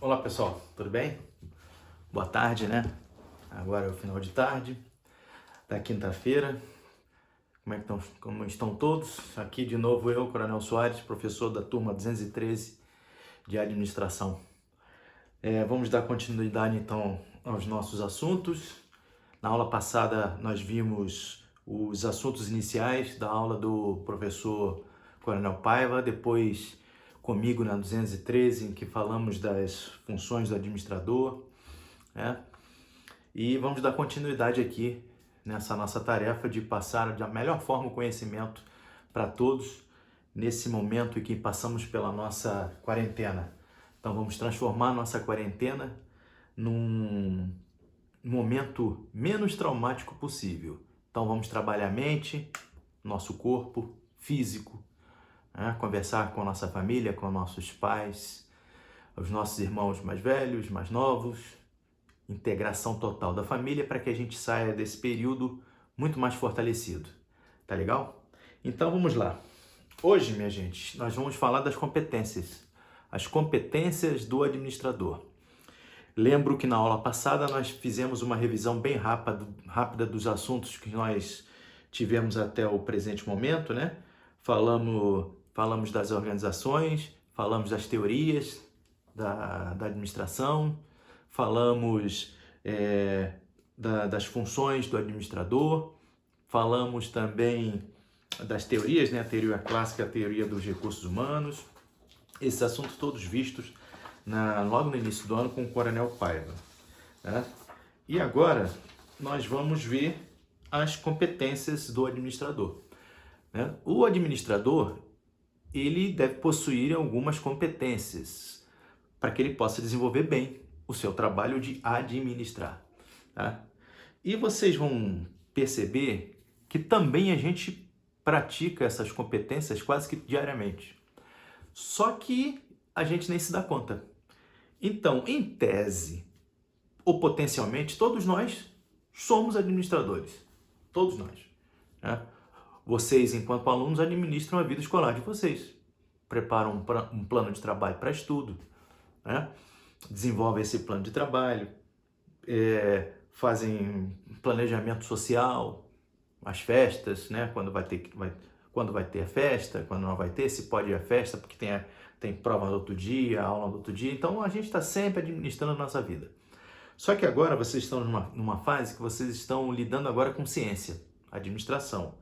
Olá pessoal, tudo bem? Boa tarde, né? Agora é o final de tarde da quinta-feira. Como estão todos? Aqui de novo eu, Coronel Soares, professor da turma 213 de administração. Vamos dar continuidade então aos nossos assuntos. Na aula passada nós vimos os assuntos iniciais da aula do professor Coronel Paiva, depois comigo na 213, em que falamos das funções do administrador, né? E vamos dar continuidade aqui nessa nossa tarefa de passar da melhor forma o conhecimento para todos nesse momento em que passamos pela nossa quarentena. Então vamos transformar nossa quarentena num momento menos traumático possível. Então vamos trabalhar a mente, nosso corpo físico, né? Conversar com a nossa família, com nossos pais, os nossos irmãos mais velhos, mais novos, integração total da família para que a gente saia desse período muito mais fortalecido. Tá legal? Então vamos lá. Hoje, minha gente, nós vamos falar das competências. As competências do administrador. Lembro que na aula passada nós fizemos uma revisão bem rápida dos assuntos que nós tivemos até o presente momento, né? Falamos das organizações, falamos das teorias da administração, falamos das funções do administrador, falamos também das teorias, né? A teoria clássica, a teoria dos recursos humanos, esses assuntos todos vistos logo no início do ano com o Coronel Paiva, né? E agora nós vamos ver as competências do administrador, né? O administrador, ele deve possuir algumas competências para que ele possa desenvolver bem o seu trabalho de administrar, tá? E vocês vão perceber que também a gente pratica essas competências quase que diariamente. Só que a gente nem se dá conta. Então, em tese, ou potencialmente, todos nós somos administradores. Todos nós, né? Vocês, enquanto alunos, administram a vida escolar de vocês. Preparam um plano de trabalho para estudo, né? Desenvolvem esse plano de trabalho, fazem planejamento social, as festas, né? Quando vai ter a festa, quando não vai ter, se pode ir à festa, porque tem prova no outro dia, aula no outro dia. Então a gente está sempre administrando a nossa vida. Só que agora vocês estão numa fase que vocês estão lidando agora com ciência, administração,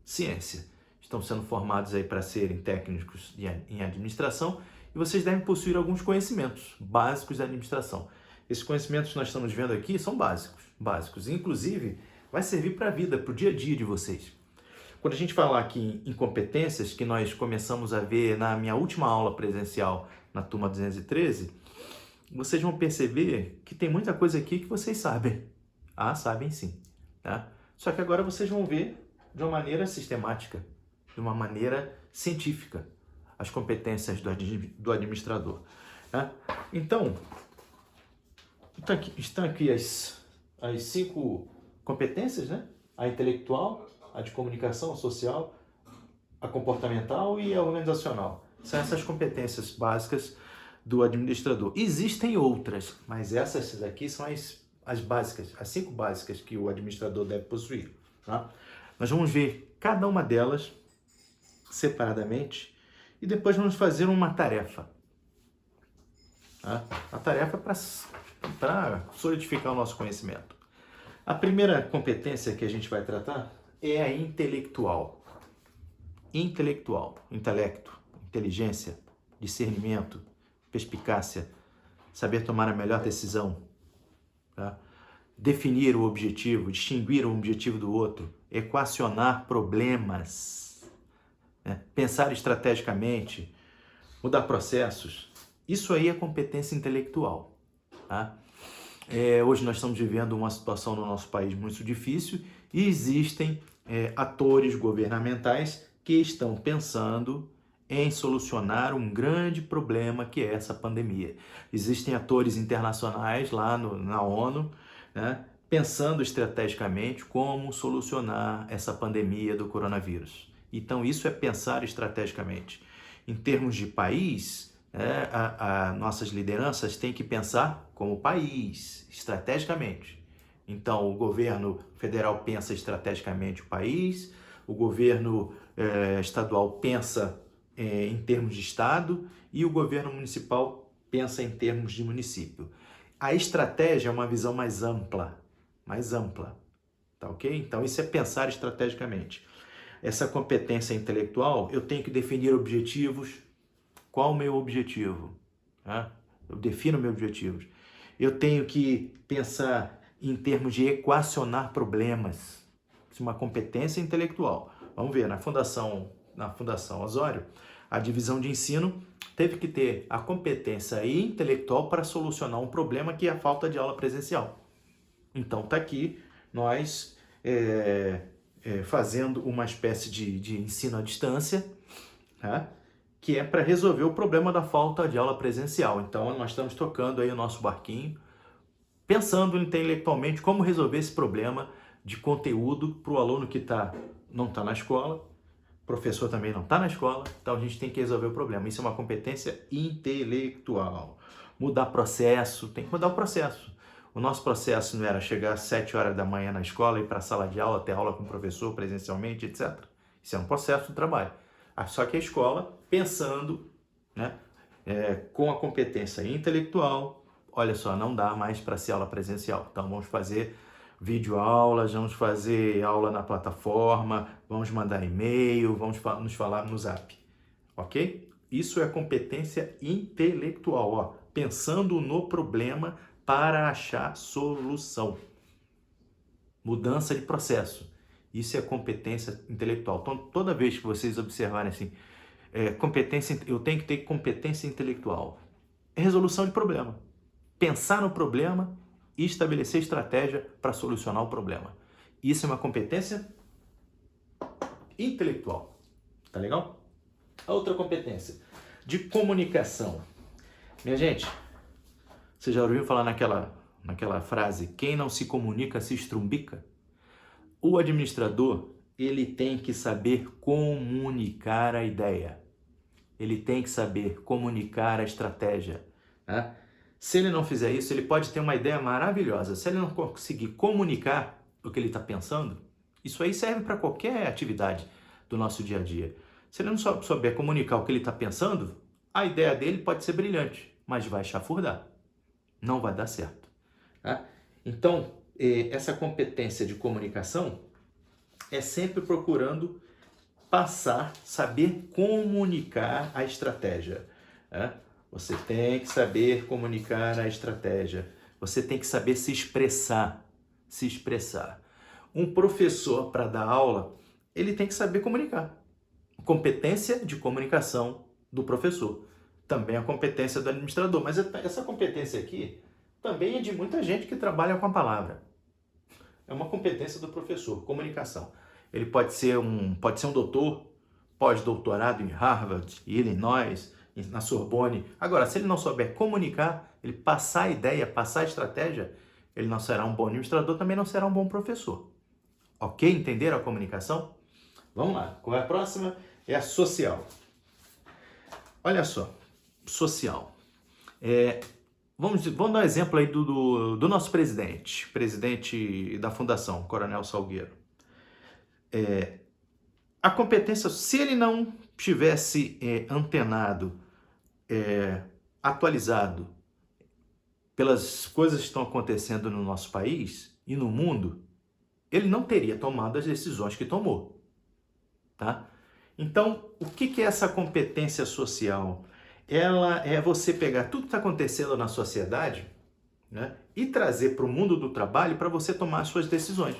ciência. Estão sendo formados aí para serem técnicos em administração e vocês devem possuir alguns conhecimentos básicos da administração. Esses conhecimentos que nós estamos vendo aqui são básicos. Inclusive, vai servir para a vida, para o dia a dia de vocês. Quando a gente falar aqui em competências, que nós começamos a ver na minha última aula presencial na turma 213, vocês vão perceber que tem muita coisa aqui que vocês sabem. Ah, sabem sim, tá? Só que agora vocês vão ver de uma maneira sistemática, de uma maneira científica, as competências do administrador, tá? Então, estão aqui as 5 competências, né? A intelectual, a de comunicação, a social, a comportamental e a organizacional. São essas competências básicas do administrador. Existem outras, mas essas aqui são as básicas, as 5 básicas que o administrador deve possuir, tá? Nós vamos ver cada uma delas separadamente e depois vamos fazer uma tarefa, tá? A tarefa para solidificar o nosso conhecimento. A primeira competência que a gente vai tratar é a intelectual. Intelectual, intelecto, inteligência, discernimento, perspicácia, saber tomar a melhor decisão, tá? Definir o objetivo, distinguir um objetivo do outro, equacionar problemas, né? Pensar estrategicamente, mudar processos. Isso aí é competência intelectual, tá? Hoje nós estamos vivendo uma situação no nosso país muito difícil e existem atores governamentais que estão pensando em solucionar um grande problema que é essa pandemia. Existem atores internacionais lá na ONU, né, pensando estrategicamente como solucionar essa pandemia do coronavírus. Então isso é pensar estrategicamente. Em termos de país, Nossas lideranças têm que pensar como país, estrategicamente. Então, o governo federal pensa estrategicamente o país, o governo estadual pensa em termos de estado e o governo municipal pensa em termos de município. A estratégia é uma visão mais ampla, tá ok? Então, isso é pensar estrategicamente. Essa competência intelectual, eu tenho que definir objetivos. Qual o meu objetivo? Eu defino meus objetivos. Eu tenho que pensar em termos de equacionar problemas. Isso é uma competência intelectual. Vamos ver, na Fundação Osório, a divisão de ensino teve que ter a competência intelectual para solucionar um problema que é a falta de aula presencial. Então, está aqui nós fazendo uma espécie de ensino à distância, tá? Que é para resolver o problema da falta de aula presencial. Então, nós estamos tocando aí o nosso barquinho, pensando intelectualmente como resolver esse problema de conteúdo para o aluno que não está na escola, o professor também não está na escola, então a gente tem que resolver o problema. Isso é uma competência intelectual. Mudar processo, tem que mudar o processo. O nosso processo não era chegar às 7 horas da manhã na escola, ir para a sala de aula, ter aula com o professor presencialmente, etc. Isso é um processo de trabalho. Só que a escola, pensando, né, com a competência intelectual, olha só, não dá mais para ser aula presencial. Então vamos fazer videoaulas, vamos fazer aula na plataforma, vamos mandar e-mail, vamos nos falar no Zap, ok? Isso é competência intelectual, ó, pensando no problema para achar solução. Mudança de processo. Isso é competência intelectual. Então, toda vez que vocês observarem assim, eu tenho que ter competência intelectual. É resolução de problema. Pensar no problema e estabelecer estratégia para solucionar o problema. Isso é uma competência intelectual. Tá legal? A outra competência de comunicação. Minha gente, você já ouviu falar naquela frase, quem não se comunica se estrumbica? O administrador, ele tem que saber comunicar a ideia. Ele tem que saber comunicar a estratégia. Né? Se ele não fizer isso, ele pode ter uma ideia maravilhosa. Se ele não conseguir comunicar o que ele está pensando, isso aí serve para qualquer atividade do nosso dia a dia. Se ele não souber comunicar o que ele está pensando, a ideia dele pode ser brilhante, mas vai chafurdar. Não vai dar certo. Tá? Então, essa competência de comunicação é sempre procurando saber comunicar a estratégia. Você tem que saber comunicar a estratégia. Você tem que saber se expressar. Um professor, para dar aula, ele tem que saber comunicar. Competência de comunicação do professor. Também a competência do administrador. Mas essa competência aqui também é de muita gente que trabalha com a palavra. É uma competência do professor, comunicação. Ele pode ser um doutor, pós-doutorado em Harvard, Illinois, na Sorbonne. Agora, se ele não souber comunicar, ele passar a ideia, passar a estratégia, ele não será um bom administrador, também não será um bom professor. Ok? Entenderam a comunicação? Vamos lá. Qual é a próxima? É a social. Olha só, social. Vamos dar um exemplo aí do nosso presidente da Fundação, Coronel Salgueiro. A competência, se ele não tivesse antenado, atualizado pelas coisas que estão acontecendo no nosso país e no mundo, ele não teria tomado as decisões que tomou. Tá? Então, o que é essa competência social? Ela é você pegar tudo que está acontecendo na sociedade, né, e trazer para o mundo do trabalho para você tomar as suas decisões.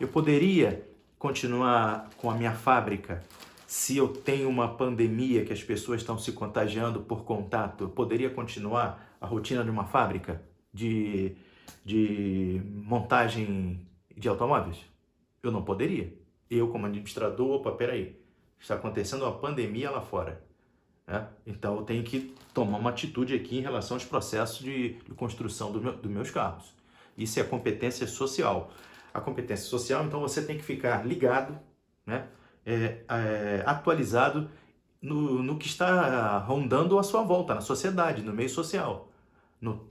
Eu poderia continuar com a minha fábrica se eu tenho uma pandemia que as pessoas estão se contagiando por contato. Eu poderia continuar a rotina de uma fábrica de montagem de automóveis? Eu não poderia. Eu, como administrador, opa, peraí, está acontecendo uma pandemia lá fora. Então eu tenho que tomar uma atitude aqui em relação aos processos de construção dos meus carros. Isso é a competência social. A competência social, então você tem que ficar ligado, né, atualizado no que está rondando à sua volta, na sociedade, no meio social,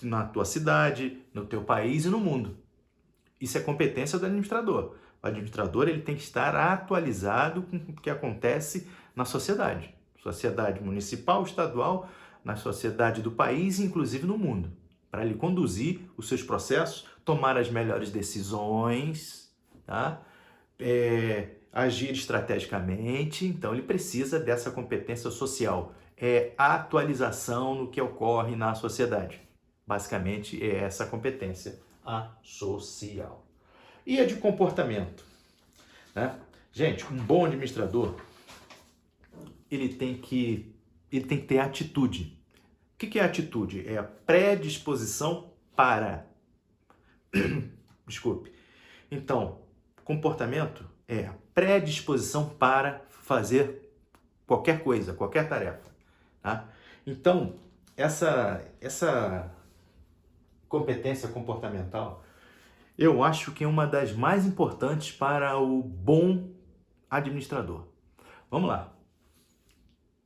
na tua cidade, no teu país e no mundo. Isso é competência do administrador. O administrador ele tem que estar atualizado com o que acontece na sociedade. Sociedade municipal, estadual, na sociedade do país e inclusive no mundo. Para ele conduzir os seus processos, tomar as melhores decisões, tá? Agir estrategicamente. Então ele precisa dessa competência social. É a atualização no que ocorre na sociedade. Basicamente é essa competência social. E a de comportamento, né? Gente, um bom administrador, ele tem que ter atitude. O que é atitude? É a predisposição para... Desculpe. Então, comportamento é a predisposição para fazer qualquer coisa, qualquer tarefa, tá? Então, essa competência comportamental, eu acho que é uma das mais importantes para o bom administrador. Vamos lá.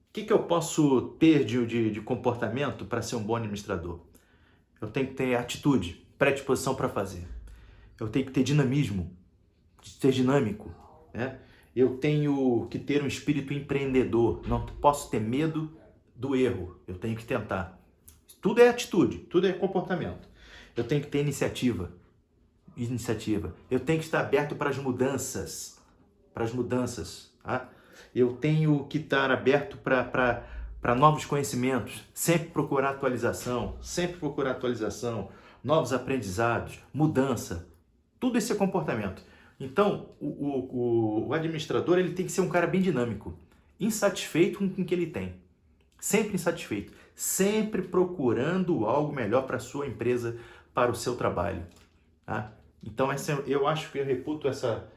O que eu posso ter de comportamento para ser um bom administrador? Eu tenho que ter atitude, predisposição para fazer. Eu tenho que ter dinamismo, ser dinâmico, né? Eu tenho que ter um espírito empreendedor. Não posso ter medo do erro. Eu tenho que tentar. Tudo é atitude, tudo é comportamento. Eu tenho que ter iniciativa. Eu tenho que estar aberto para as mudanças. Tá? Eu tenho que estar aberto para novos conhecimentos. Sempre procurar atualização, novos aprendizados, mudança. Tudo isso é comportamento. Então, o administrador ele tem que ser um cara bem dinâmico, insatisfeito com o que ele tem. Sempre insatisfeito, sempre procurando algo melhor para a sua empresa, para o seu trabalho. Tá? Então, eu acho que eu reputo essa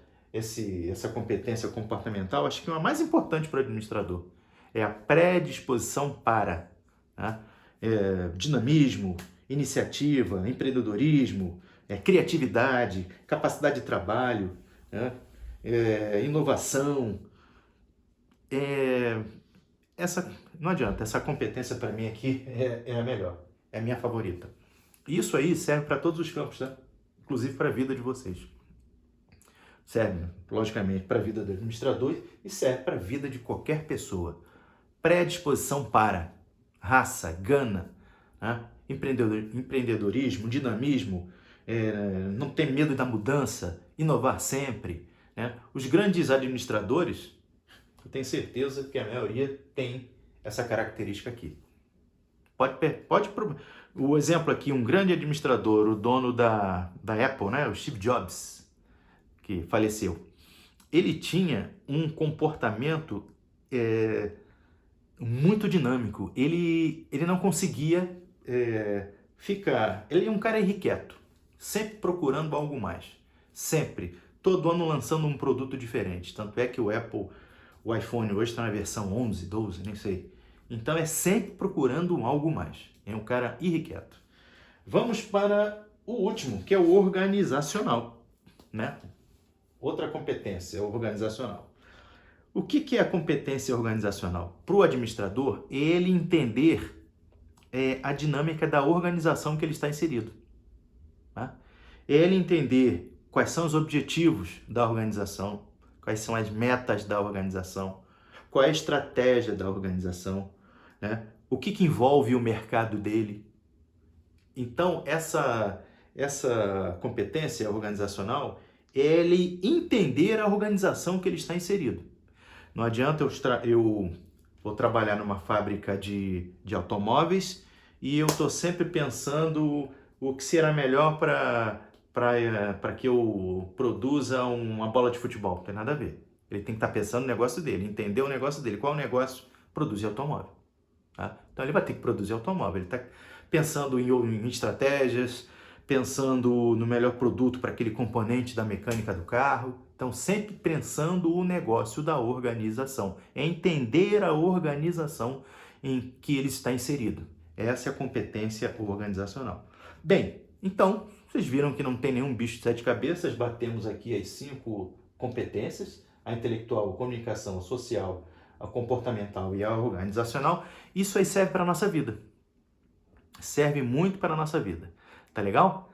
competência comportamental, acho que é a mais importante para o administrador. É a predisposição para, tá? Dinamismo, iniciativa, empreendedorismo, criatividade, capacidade de trabalho, né? Inovação. Não adianta, essa competência para mim aqui é a melhor, é a minha favorita. E isso aí serve para todos os campos, tá? Inclusive para a vida de vocês. Serve, logicamente, para a vida do administrador e serve para a vida de qualquer pessoa. Predisposição para raça, gana, né? Empreendedorismo, dinamismo, não ter medo da mudança, inovar sempre, né? Os grandes administradores, eu tenho certeza que a maioria tem essa característica aqui. O exemplo aqui, um grande administrador, o dono da Apple, né? O Steve Jobs, que faleceu, ele tinha um comportamento muito dinâmico. Ele não conseguia ficar... Ele é um cara irrequieto, sempre procurando algo mais. Sempre. Todo ano lançando um produto diferente. Tanto é que o iPhone hoje está na versão 11, 12, nem sei. Então é sempre procurando algo mais. É um cara irrequieto. Vamos para o último, que é o organizacional, né? Outra competência organizacional. O que é a competência organizacional? Para o administrador, ele entender a dinâmica da organização que ele está inserido. Tá? Ele entender quais são os objetivos da organização, quais são as metas da organização, qual é a estratégia da organização, né? O que envolve o mercado dele. Então, essa competência organizacional é ele entender a organização que ele está inserido. Não adianta eu vou trabalhar numa fábrica de automóveis e eu estou sempre pensando o que será melhor para que eu produza uma bola de futebol. Não tem nada a ver. Ele tem que estar pensando no negócio dele, entender o negócio dele. Qual é o negócio? Produzir automóvel. Tá? Então ele vai ter que produzir automóvel. Ele está pensando em estratégias, pensando no melhor produto para aquele componente da mecânica do carro. Então, sempre pensando o negócio da organização. É entender a organização em que ele está inserido. Essa é a competência organizacional. Bem, então, vocês viram que não tem nenhum bicho de 7 cabeças. Batemos aqui as 5 competências. A intelectual, a comunicação, a social, a comportamental e a organizacional, isso aí serve para a nossa vida. Serve muito para a nossa vida. Tá legal?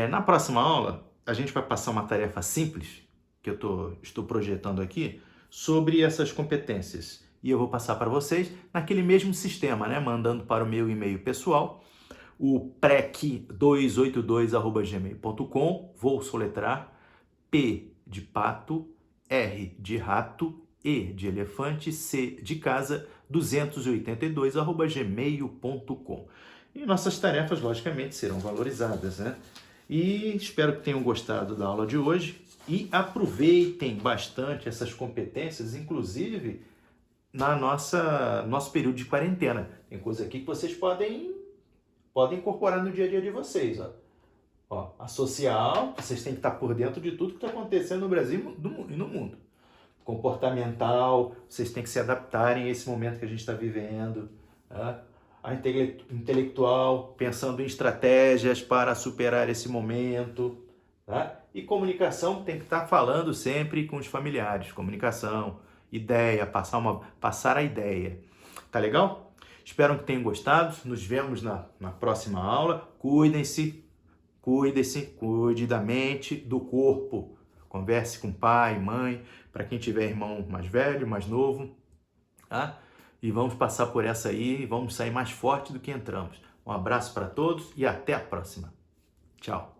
Na próxima aula, a gente vai passar uma tarefa simples, que eu estou projetando aqui, sobre essas competências. E eu vou passar para vocês naquele mesmo sistema, né? Mandando para o meu e-mail pessoal, o prec282@gmail.com. Vou soletrar: P de pato, R de rato, E de elefante, C de casa, 282@gmail.com. E nossas tarefas, logicamente, serão valorizadas, né? E espero que tenham gostado da aula de hoje e aproveitem bastante essas competências, inclusive nosso período de quarentena. Tem coisa aqui que vocês podem incorporar no dia a dia de vocês, ó. A social, vocês têm que estar por dentro de tudo que está acontecendo no Brasil e no mundo. Comportamental, vocês têm que se adaptarem a esse momento que a gente está vivendo. Tá? A intelectual, pensando em estratégias para superar esse momento. Tá? E comunicação, tem que estar falando sempre com os familiares. Comunicação, ideia, passar a ideia. Tá legal? Espero que tenham gostado. Nos vemos na próxima aula. Cuide da mente, do corpo. Converse com pai, mãe, para quem tiver irmão mais velho, mais novo. Tá? E vamos passar por essa aí e vamos sair mais forte do que entramos. Um abraço para todos e até a próxima. Tchau.